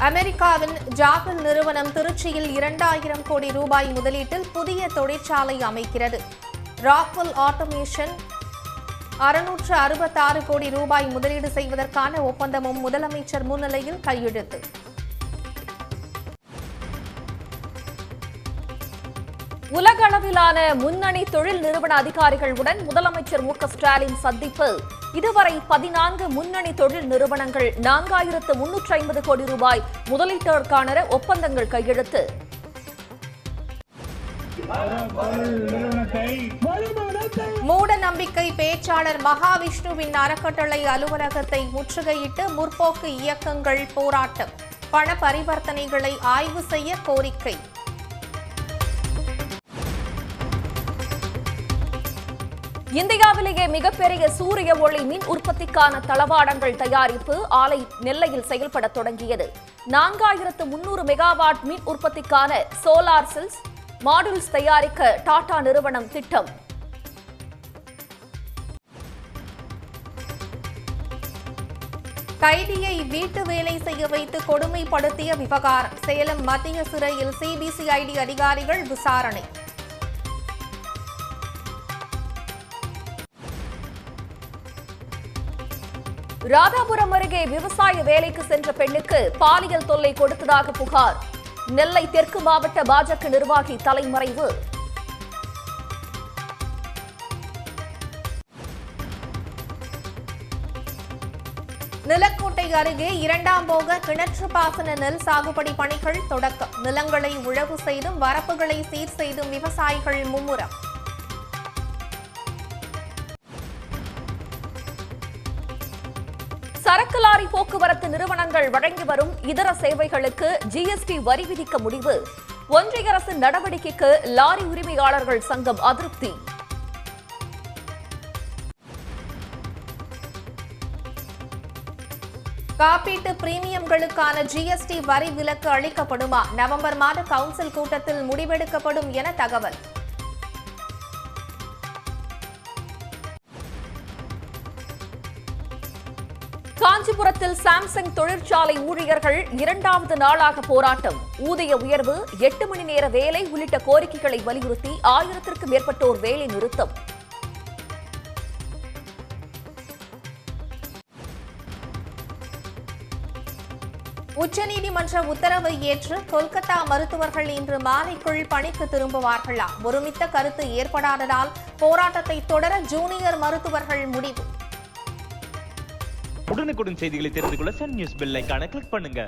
அமெரிக்காவின் ஜாகல் நிறுவனம் திருச்சியில் 2000 கோடி ரூபாய் முதலீட்டில் புதிய தொழிற்சாலை அமைக்கிறது. ராக்வெல் ஆட்டோமேஷன் 666 கோடி ரூபாய் முதலீடு செய்வதற்கான ஒப்பந்தமும் முதலமைச்சர் முன்னிலையில் கையெழுத்து. உலக அளவிலான முன்னணி தொழில் நிறுவன அதிகாரிகளுடன் முதலமைச்சர் மு க ஸ்டாலின் சந்திப்பு. இதுவரை 14 முன்னணி தொழில் நிறுவனங்கள் 4350 கோடி ரூபாய் முதலீட்டிற்கான ஒப்பந்தங்கள் கையெழுத்து. மூட நம்பிக்கை பேச்சாளர் மகாவிஷ்ணுவின் அறக்கட்டளை அலுவலகத்தை முற்றுகையிட்டு முற்போக்கு இயக்கங்கள் போராட்டம். பண பரிவர்த்தனைகளை ஆய்வு செய்ய கோரிக்கை. இந்தியாவிலேயே மிகப்பெரிய சூரிய ஒளி மின் உற்பத்திக்கான தளவாடங்கள் தயாரிப்பு ஆலை நெல்லையில் செயல்பட தொடங்கியது. 4300 மெகாவாட் மின் உற்பத்திக்கான சோலார் செல்ஸ் மாடியூல்ஸ் தயாரிக்க டாடா நிறுவனம் திட்டம். கைதியை வீட்டு வேலை செய்ய வைத்து கொடுமைப்படுத்திய விவகாரம். சேலம் மத்திய சிறையில் சிபிசிஐடி அதிகாரிகள் விசாரணை. ராதாபுரம் அருகே விவசாய வேலைக்கு சென்ற பெண்ணுக்கு பாலியல் தொல்லை கொடுத்ததாக புகார். நெல்லை தெற்கு மாவட்ட பாஜக நிர்வாகி தலைமறைவு. நிலக்கோட்டை அருகே 2ஆம் போக கிணற்று பாசன நெல் சாகுபடி பணிகள் தொடக்கம். நிலங்களை உழவு செய்தும் வரப்புகளை சீர் செய்தும் விவசாயிகள் மும்முரம். சரக்கு லாரி போக்குவரத்து நிறுவனங்கள் வழங்கி வரும் இதர சேவைகளுக்கு ஜிஎஸ்டி வரி விதிக்க முடிவு. ஒன்றிய அரசின் நடவடிக்கைக்கு லாரி உரிமையாளர்கள் சங்கம் அதிருப்தி. காப்பீட்டு பிரீமியம்களுக்கான ஜிஎஸ்டி வரி விலக்கு அளிக்கப்படுமா? நவம்பர் மாத கவுன்சில் கூட்டத்தில் முடிவெடுக்கப்படும் என தகவல். காஞ்சிபுரத்தில் சாம்சங் தொழிற்சாலை ஊழியர்கள் 2வது நாளாக போராட்டம். ஊதிய உயர்வு, 8 மணி நேர வேலை உள்ளிட்ட கோரிக்கைகளை வலியுறுத்தி 1000க்கும் மேற்பட்டோர் வேலை நிறுத்தம். உச்சநீதிமன்ற உத்தரவை ஏற்று கொல்கத்தா மருத்துவர்கள் இன்று மாலைக்குள் பணிக்கு திரும்புவார்களா? ஒருமித்த கருத்து ஏற்படாததால் போராட்டத்தை தொடர ஜூனியர் மருத்துவர்கள் முடிவு. உடனுக்குடன் செய்திகளை தெரிந்து கொள்ள சன் நியூஸ் பெல் ஐகானை கிளிக் பண்ணுங்க.